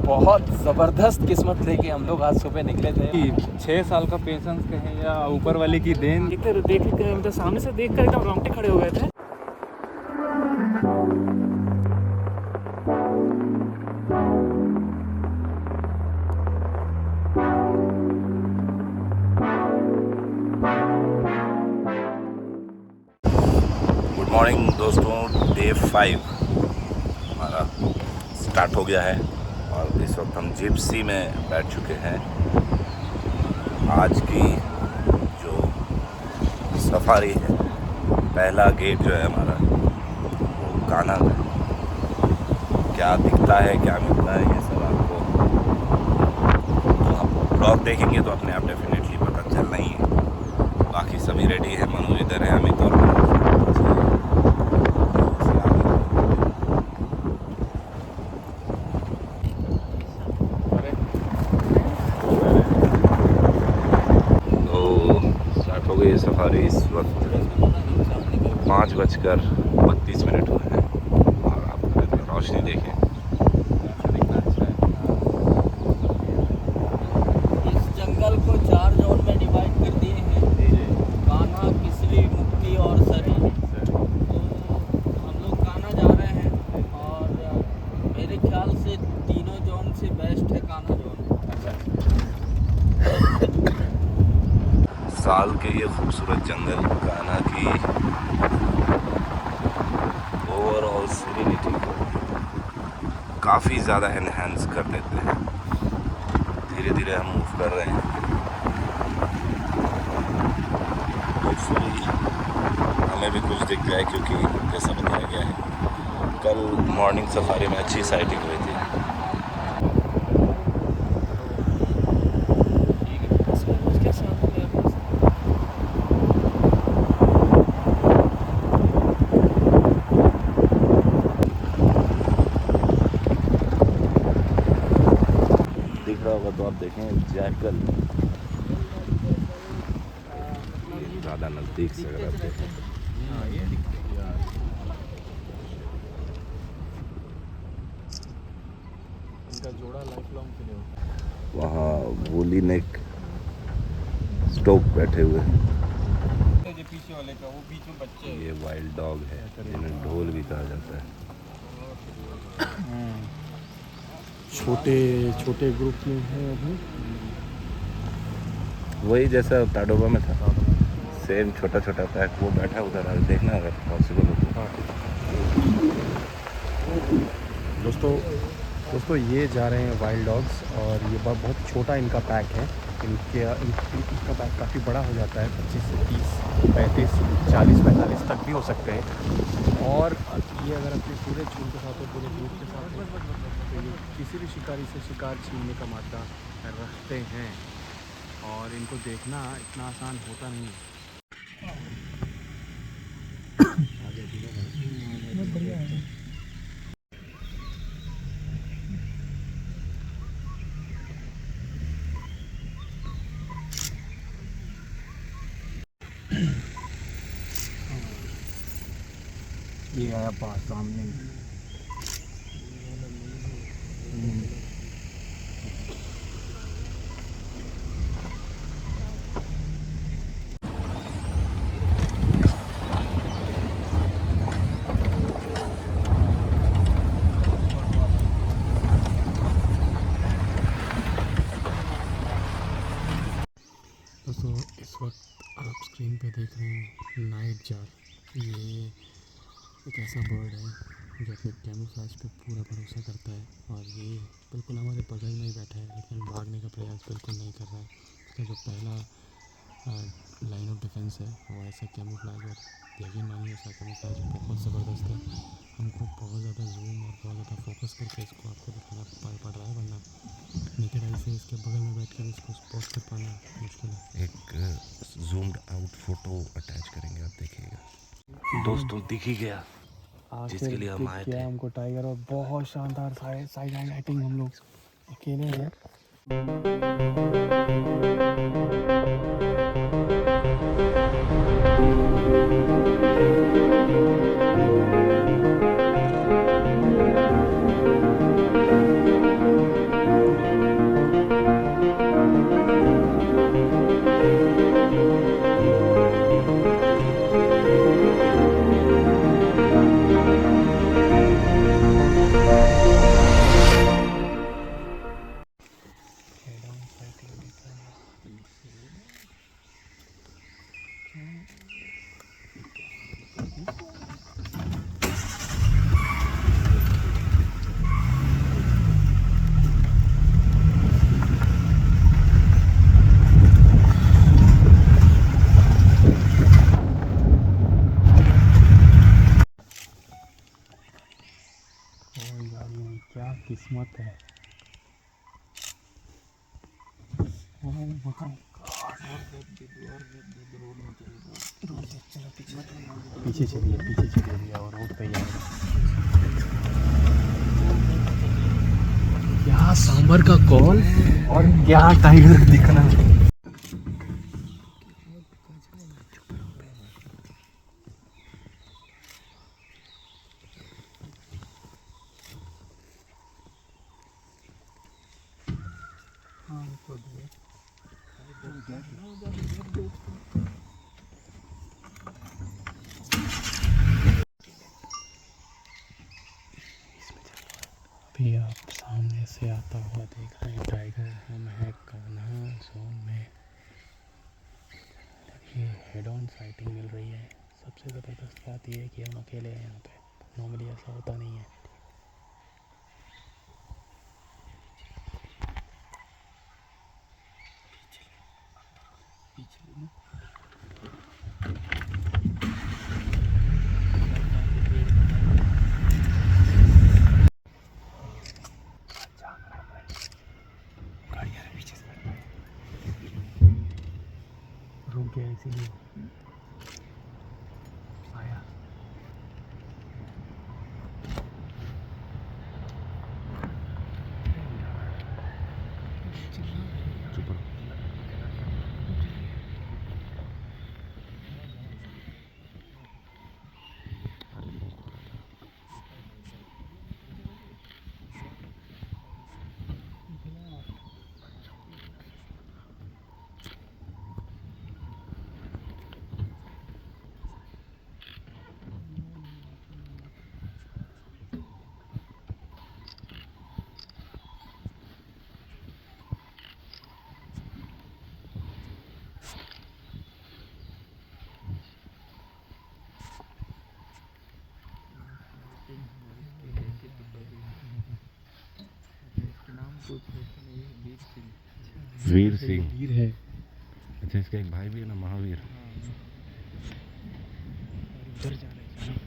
बहुत ज़बरदस्त किस्मत लेके हम लोग आज सुबह निकले थे। 6 साल का पेशेंस कहें या ऊपर वाले की देन। मतलब सामने से देख कर एकदम रोंगटे खड़े हो गए थे। गुड मॉर्निंग दोस्तों, डे 5 हमारा स्टार्ट हो गया है और इस वक्त हम जिप्सी में बैठ चुके हैं। आज की जो सफारी है, पहला गेट जो है हमारा वो कान्हा है। क्या दिखता है, क्या मिलता है, ये सब आपको तो आप ब्लॉग देखेंगे तो अपने आप डेफिनेटली पता चलना ही है। बाकी सभी रेडी है, मनोज इधर है, अमित और ये सफारी। इस वक्त 5:32 हुए हैं और आप रोशनी देखें। इस जंगल को 4 जोन में डिवाइड कर दिए हैं, कान्हा, किसली, मुक्ति और सरी। तो हम लोग कान्हा जा रहे हैं और मेरे ख्याल से तीनों जोन से बेस्ट है कान्हा जोन। साल के ये खूबसूरत जंगल कान्हा की ओवरऑल सीरीनिटी को काफ़ी ज़्यादा एनहेंस कर देते हैं। धीरे धीरे हम मूव कर रहे हैं। होपफुली हमें भी कुछ दिख जाए, क्योंकि जैसा बताया गया है कल मॉर्निंग सफारी में अच्छी साइटिंग हुई थी। होगा तो आप देखें जैकल ज़्यादा नज़दीक से अगर आप देखें इनका जोड़ा लाइफ लॉन्ग के लिए होता है। वहाँ वूली नेक स्टोक बैठे हुए हैं। पीछे वाले का वो बीच में बच्चे, ये वाइल्ड डॉग है जिन्हें ढोल भी कहा जाता है। छोटे छोटे ग्रुप में है अभी, वही जैसा ताडोबा में था, सेम छोटा छोटा पैक वो बैठा उधर। देखना अगर पॉसिबल हो तो। दोस्तों ये जा रहे हैं वाइल्ड डॉग्स और ये बहुत छोटा इनका पैक है। इनका पैक काफ़ी बड़ा हो जाता है, 25 से 30, 35, 40, 45 तक भी हो सकते हैं। और ये अगर अपने पूरे झुंड के साथ और पूरे ग्रुप के साथ तो ये किसी भी शिकारी से शिकार छीनने का मादा रखते हैं और इनको देखना इतना आसान होता नहीं है। बढ़िया है। ये आया पास सामने। दोस्तों इस वक्त आप स्क्रीन पे देख रहे हैं नाइट जार। ये एक ऐसा बर्ड है जो अपने कैमोफ्लेज पे पूरा भरोसा करता है और ये बिल्कुल हमारे बगल में ही बैठा है, लेकिन भागने का प्रयास बिल्कुल नहीं कर रहा है। इसका जो पहला लाइन ऑफ डिफेंस है वो ऐसा कैमोफ्लेज, और यकीन मानिए इसका कैमोफ्लेज बहुत ज़बरदस्त है। हमको बहुत ज़्यादा जूम और बहुत ज़्यादा फोकस करके इसको आपको दिखाना पड़ रहा है, वरना नेकेड आई से इसके बगल में बैठ कर इसको स्पॉट कर पाना मुश्किल है। एक जूम्ड आउट फोटो अटैच करेंगे, आप देखिएगा। दोस्तों दिख ही गया जिसके लिए हम आए थे। हमको टाइगर और बहुत शानदार साइड लाइटिंग। हम लोग अकेले हैं। सकते हैं। पीछे चलिए भैया और रोड पे ही आएगा। क्या सांबर का कॉल और क्या टाइगर दिखना। अभी आप सामने से आता हुआ देख रहे हैं टाइगर। हम हैं कान्हा जोन में। ये हेड ऑन साइटिंग मिल रही है। सबसे ज़बरदस्त बात यह है कि हम अकेले हैं यहाँ पे। नॉर्मली ऐसा होता नहीं है। रुक गया इसीलिए आया। वीर सिंह। वीर है। अच्छा, इसका एक भाई भी है ना, महावीर। उधर जा रहे हैं।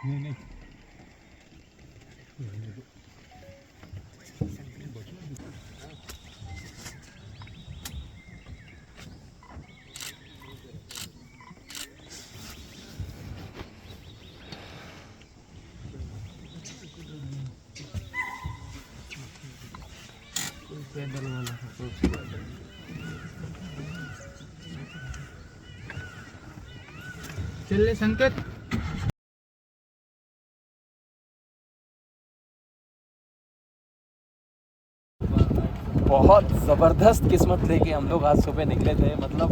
नहीं पैदल वाला चल संकेत। बहुत ज़बरदस्त किस्मत लेके हम लोग आज सुबह निकले थे। मतलब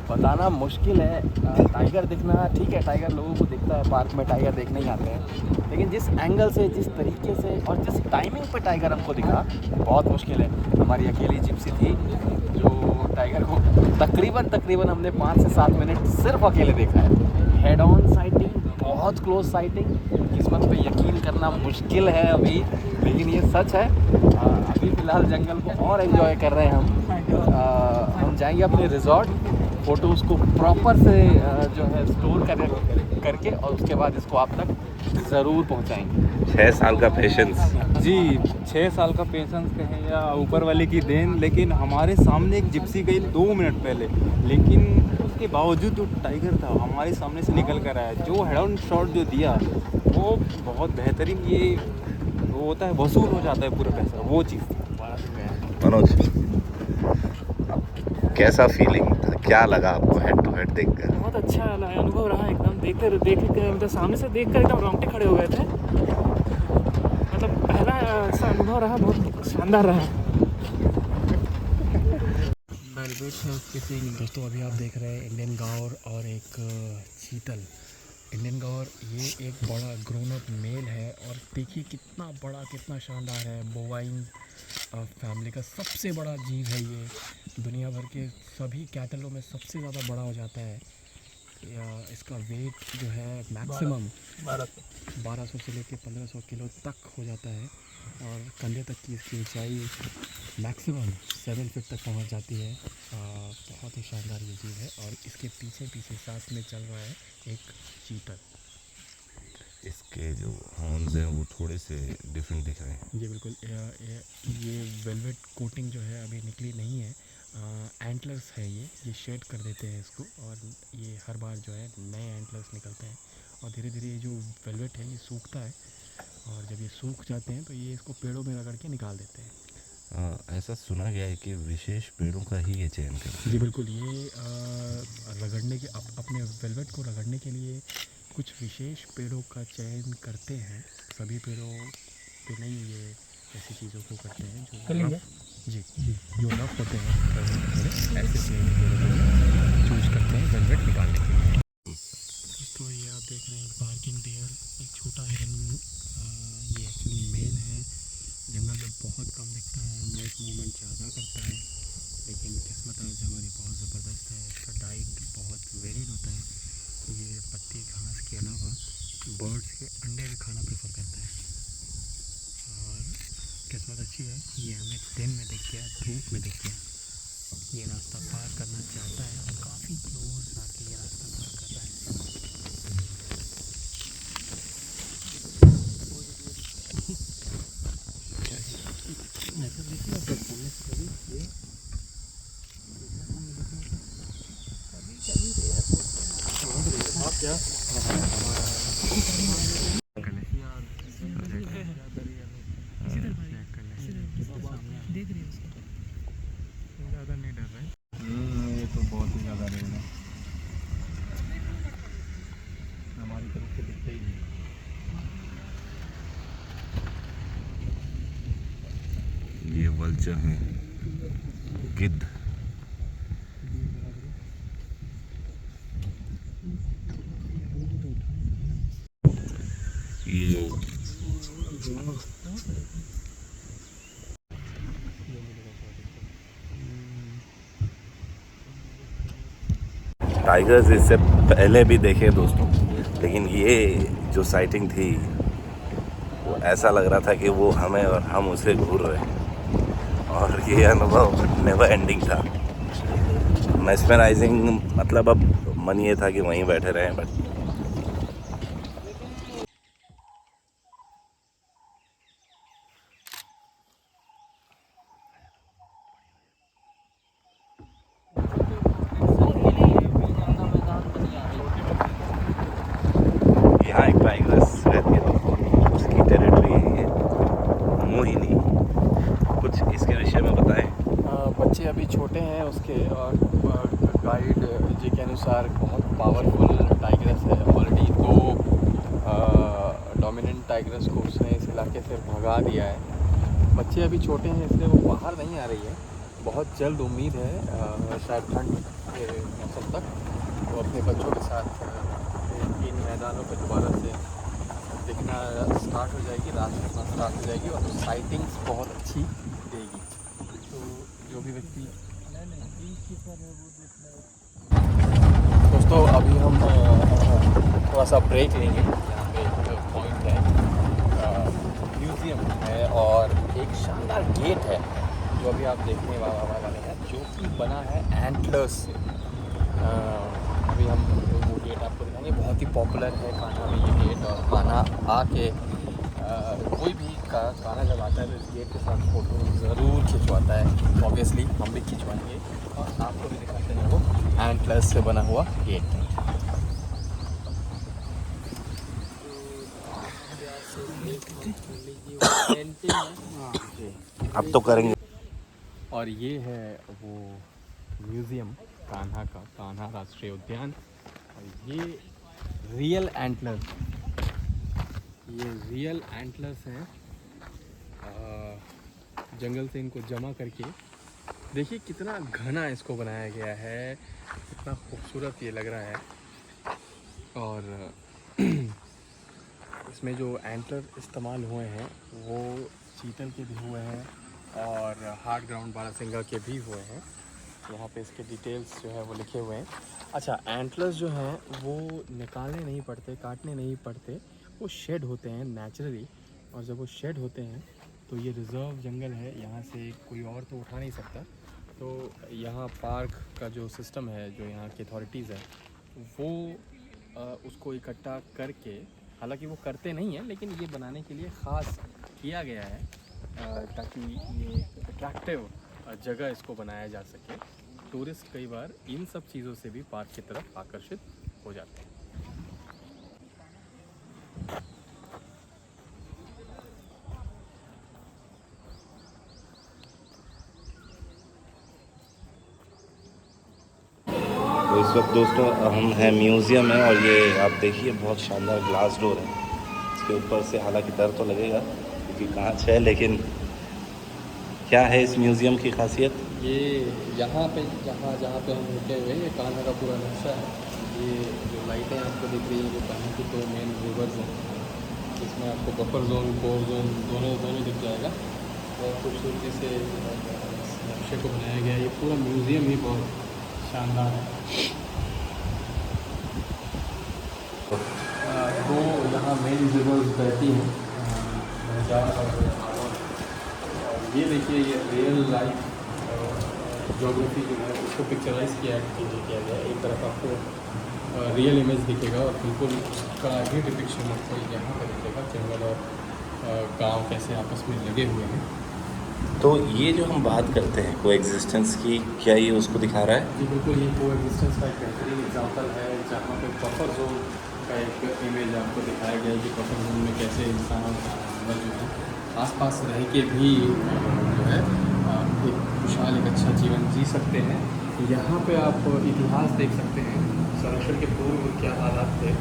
बताना मुश्किल है। टाइगर दिखना ठीक है, टाइगर लोगों को दिखता है, पार्क में टाइगर देखने ही आते हैं, लेकिन जिस एंगल से, जिस तरीके से और जिस टाइमिंग पे टाइगर हमको दिखा, बहुत मुश्किल है। हमारी अकेली जिप्सी थी जो टाइगर को तकरीबन हमने 5 से 7 मिनट सिर्फ अकेले देखा है। हेड ऑन साइटिंग बहुत क्लोज साइटिंग। किस्मत पे यकीन करना मुश्किल है अभी, लेकिन ये सच है। अभी फ़िलहाल जंगल को और एंजॉय कर रहे हैं हम। हम जाएंगे अपने रिजॉर्ट, फ़ोटोज़ को प्रॉपर से जो है स्टोर करके और उसके बाद इसको आप तक ज़रूर पहुंचाएंगे। 6 साल का पेशेंस। जी 6 साल का पेशेंस कहें या ऊपर वाले की देन, लेकिन हमारे सामने एक जिप्सी गई 2 मिनट पहले, लेकिन उसके बावजूद जो टाइगर था हमारे सामने से निकल कर आया। जो हेड ऑन शॉट जो दिया वो बहुत बेहतरीन, ये वो होता है वसूल हो जाता है पूरा पैसा, वो चीज़ थी। मनोज, कैसा फीलिंग था, क्या लगा आपको हेड टू हेड देखकर? बहुत अच्छा अनुभव रहा एकदम। देखते मतलब सामने से देखकर एकदम रोंगटे खड़े हो गए थे। मतलब पहला ऐसा अनुभव रहा, बहुत शानदार रहा। दोस्तों अभी आप देख रहे हैं इंडियन गौर और एक चीतल। इंडियन गौर ये एक बड़ा ग्रोन अप मेल है और देखिए कितना बड़ा, कितना शानदार है। बोवाइन फैमिली का सबसे बड़ा जीव है ये। दुनिया भर के सभी कैटलों में सबसे ज़्यादा बड़ा हो जाता है। इसका वेट जो है मैक्सिमम 1200 से लेकर 1500 किलो तक हो जाता है और कंधे तक की इसकी ऊंचाई मैक्सिमम 7 फीट तक पहुंच जाती है। बहुत ही शानदार ये जीव है और इसके पीछे पीछे साथ में चल रहा है एक चीतल। इसके जो हॉर्न्स हैं वो थोड़े से डिफरेंट दिख रहे हैं। जी बिल्कुल। ये वेलवेट कोटिंग जो है अभी निकली नहीं है। एंटलर्स है ये शेड कर देते हैं इसको और ये हर बार जो है नए एंटलर्स निकलते हैं और धीरे धीरे ये जो वेलवेट है ये सूखता है और जब ये सूख जाते हैं तो ये इसको पेड़ों में रगड़ के निकाल देते हैं। ऐसा सुना गया है कि विशेष पेड़ों का ही ये चयन करते हैं। जी बिल्कुल। ये रगड़ने के अपने वेलवेट को रगड़ने के लिए कुछ विशेष पेड़ों का चयन करते हैं। सभी पेड़ों पे नहीं ये ऐसी चीज़ों को करते हैं जो जी जो रफ होते हैं, थोड़े ऐसे पेड़ों को चूज करते हैं वेलवेट निकालने के लिए। तो ये आप देख रहे हैं एक बार्किंग डियर, एक छोटा हिरन। ये एक्चुअली मेल है, जंगल में बहुत कम दिखता है, नाइट मूवमेंट ज़्यादा करता है, लेकिन किस्मत आज हमारी बहुत ज़बरदस्त है। इसका डाइट बहुत वेरिड होता है। ये पत्ती घास के अलावा बर्ड्स के अंडे भी खाना प्रेफर करता है और किस्मत अच्छी है, ये हमें दिन में दिख गया, धूप में दिख गया। ये रास्ता पार करना चाहता है और काफ़ी क्लोज आके ये रास्ता पार कर रहा है। ज़्यादा नहीं डर रहा है। ये तो बहुत ही ज़्यादा रहेगा, हमारी तरफ से दिखते ही नहीं। ये वल्चर हैं, गिद्ध। ये टाइगर्स इससे पहले भी देखे दोस्तों, लेकिन ये जो साइटिंग थी वो ऐसा लग रहा था कि वो हमें और हम उसे घूर रहे हैं और ये अनुभव नेवर एंडिंग था, मेस्मराइजिंग। मतलब अब मन ये था कि वहीं बैठे रहें, बट यहाँ एक टाइगर्स रहती है दोस्तों, उसकी टेरिटरी है मोहिनी। कुछ इसके विषय में बताएं। बच्चे अभी छोटे हैं उसके और गाइड जी के अनुसार बहुत पावरफुल टाइग्रेस है। ऑलरेडी 2 डोमिनेंट टाइग्रेस को उसने इस इलाके से भगा दिया है। बच्चे अभी छोटे हैं इसलिए वो बाहर नहीं आ रही है। बहुत जल्द उम्मीद है शायद ठंड के मौसम तक वो अपने बच्चों के साथ इन मैदानों पर दोबारा से दिखना स्टार्ट हो जाएगी, रात दिखना स्टार्ट हो जाएगी और साइटिंग्स बहुत अच्छी देगी। तो जो भी व्यक्ति दोस्तों अभी हम थोड़ा सा ब्रेक लेंगे। यहाँ पे एक पॉइंट है, म्यूज़ियम है और एक शानदार गेट है जो अभी आप देखने वाले हैं, जो कि बना है एंटलर्स से। अभी हम वो गेट आपको दिखाएंगे। बहुत ही पॉपुलर है कान्हा में ये गेट, और कान्हा आके कोई भी कान्हा जब आता है तो इस गेट के साथ फ़ोटो ज़रूर खिंचवाता है। ऑब्वियसली हम भी खिंचवाएंगे और आपको भी दिखाते हैं वो एंटलर्स से बना हुआ गेट। अब तो करेंगे। और ये है वो म्यूज़ियम कान्हा का, कान्हा राष्ट्रीय उद्यान। और ये रियल एंटलर्स हैं। जंगल से इनको जमा करके देखिए कितना घना इसको बनाया गया है, कितना खूबसूरत ये लग रहा है। और इसमें जो एंटलर इस्तेमाल हुए हैं वो चीतल के भी हुए हैं और हार्ड ग्राउंड बारहसिंगा के भी हुए हैं। यहाँ पे इसके डिटेल्स जो है वो लिखे हुए हैं। अच्छा, एंटलर्स जो हैं वो निकालने नहीं पड़ते, काटने नहीं पड़ते, वो शेड होते हैं नेचुरली। और जब वो शेड होते हैं तो ये रिज़र्व जंगल है, यहाँ से कोई और तो उठा नहीं सकता। तो यहाँ पार्क का जो सिस्टम है, जो यहाँ की अथॉरिटीज़ है, वो उसको इकट्ठा करके, हालांकि वो करते नहीं हैं, लेकिन ये बनाने के लिए ख़ास किया गया है ताकि ये अट्रैक्टिव जगह इसको बनाया जा सके। टूरिस्ट कई बार इन सब चीज़ों से भी पार्क की तरफ आकर्षित हो जाते हैं। तो इस वक्त दोस्तों हम हैं म्यूज़ियम में, और ये आप देखिए बहुत शानदार ग्लास डोर है। इसके ऊपर से हालांकि डर तो लगेगा क्योंकि कांच है, लेकिन क्या है इस म्यूज़ियम की खासियत? ये यहाँ पे जहाँ पे हम रुके हुए हैं, ये कान्हा का पूरा नक्शा है। ये जो लाइटें आपको दिख रही हैं वो कान्हा की दो मेन रिवर्स हैं। इसमें आपको बफर जोन, कोर जोन दोनों दिख जाएगा। और खूबसूरती से नक्शे को बनाया गया है। ये पूरा म्यूज़ियम ही बहुत शानदार है। दो यहाँ मेन रिवर्स बहती हैं, नहजार और ये देखिए, ये रियल लाइफ ज्योग्राफी जो है उसको पिक्चराइज किया गया है। एक तरफ आपको रियल इमेज दिखेगा और बिल्कुल उसका ही डिपिक्शन आपको यहाँ पर दिखेगा, जंगल और गांव कैसे आपस में लगे हुए हैं। तो ये जो हम बात करते हैं कोएग्जिस्टेंस की, क्या ये उसको दिखा रहा है? जी बिल्कुल, ये कोएग्जिस्टेंस का एक बेहतरीन एग्जाम्पल है, जहाँ पे बफर जोन का एक इमेज आपको दिखाया गया है कि बफर जोन में कैसे इंसान और जानवर जो है आसपास रह के भी जो है एक खुशहाल, एक अच्छा जीवन जी सकते हैं। यहाँ पे आप इतिहास देख सकते हैं, संरक्षण के पूर्व क्या हालात थे,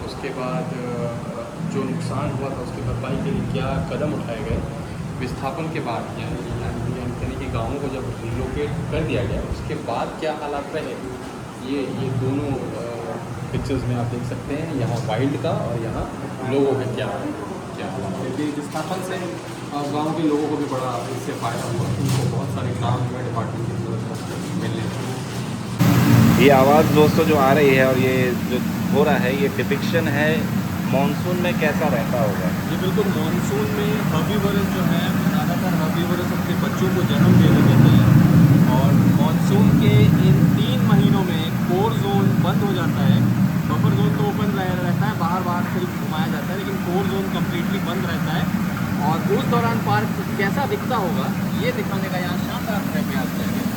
उसके बाद जो नुकसान हुआ था उसकी भरपाई के लिए क्या कदम उठाए गए, विस्थापन के बाद यानी कि गाँवों को जब रिलोकेट कर दिया गया उसके बाद क्या हालात रहे, ये दोनों पिक्चर्स में आप देख सकते हैं। यहाँ वाइल्ड का और यहाँ लोगों का क्या हालात है। क्योंकि विस्थापन से गांव के लोगों को भी बड़ा इससे फ़ायदा हुआ, उनको बहुत सारे काम जो है डिपार्टमेंट की जरूरत मिलने लगी। ये आवाज़ दोस्तों जो आ रही है और ये जो हो रहा है, ये डिपिक्शन है मॉनसून में कैसा रहता होगा। ये बिल्कुल मॉनसून में हर्बीवोरस जो है, ज़्यादातर हर्बीवोरस अपने बच्चों को जन्म देने देते हैं। और मॉनसून के इन 3 महीनों में कोर जोन बंद हो जाता है। बफर जोन तो ओपन रहता है, बाहर सिर्फ घुमाया जाता है, लेकिन कोर जोन कम्प्लीटली बंद रहता है। और उस दौरान पार्क कैसा दिखता होगा ये दिखाने का यहाँ शानदार प्रयास किया गया।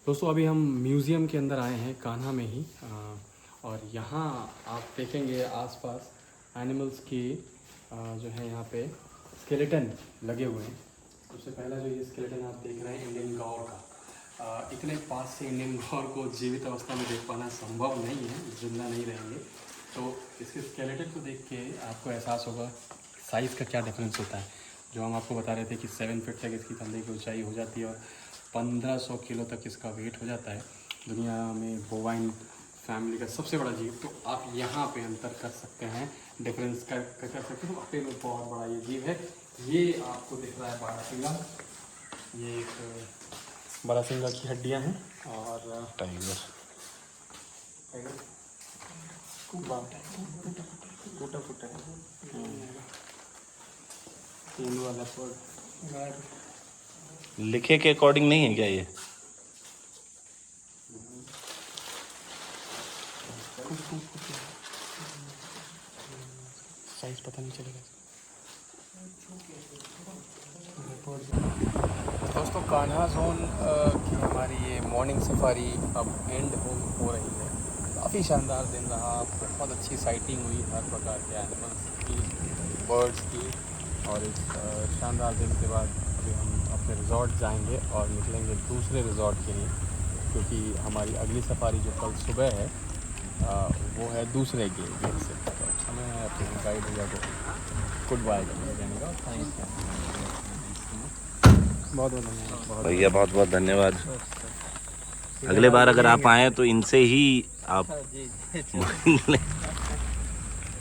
दोस्तों अभी हम म्यूज़ियम के अंदर आए हैं, कान्हा में ही। और यहाँ आप देखेंगे आसपास एनिमल्स की जो है यहाँ पे स्केलेटन लगे हुए हैं। सबसे पहला जो ये स्केलेटन आप देख रहे हैं इंडियन गौर का, इतने पास से इंडियन गौर को जीवित अवस्था में देख पाना संभव नहीं है, जिंदा नहीं रहेंगे। तो इसके स्केलेटन को देख के आपको एहसास होगा साइज़ का क्या डिफरेंस होता है। जो हम आपको बता रहे थे कि 7 फीट तक इसकी कंधे की ऊंचाई हो जाती है और 1500 किलो तक इसका वेट हो जाता है। दुनिया में बोवाइन फैमिली का सबसे बड़ा जीव, तो आप यहाँ पे अंतर कर सकते हैं, डिफरेंस कर सकते हैं। वाकई में बहुत बड़ा ये जीव है। ये आपको दिख रहा है बारहसिंगा, ये एक बारहसिंगा की हड्डियाँ हैं और टाइगर टूटा फूटा तेंदुआ लेपर्ड। लिखे के अकॉर्डिंग नहीं है क्या ये? साइज पता नहीं चलेगा। दोस्तों कान्हा जोन की हमारी ये मॉर्निंग सफारी अब एंड हो रही है। काफ़ी शानदार दिन रहा, बहुत अच्छी साइटिंग हुई हर प्रकार के एनिमल्स की, बर्ड्स की। और इस शानदार दिन के बाद अभी हम अपने रिज़ॉर्ट जाएंगे और निकलेंगे दूसरे रिज़ॉर्ट के लिए, क्योंकि हमारी अगली सफारी जो कल सुबह है वो है दूसरे गेट से। तो हमें अपने गाइड भैया को गुड बाय करने का थैंक्स। बहुत बहुत धन्यवाद भैया, बहुत बहुत धन्यवाद। अगले बार अगर आप आएँ तो इनसे ही आप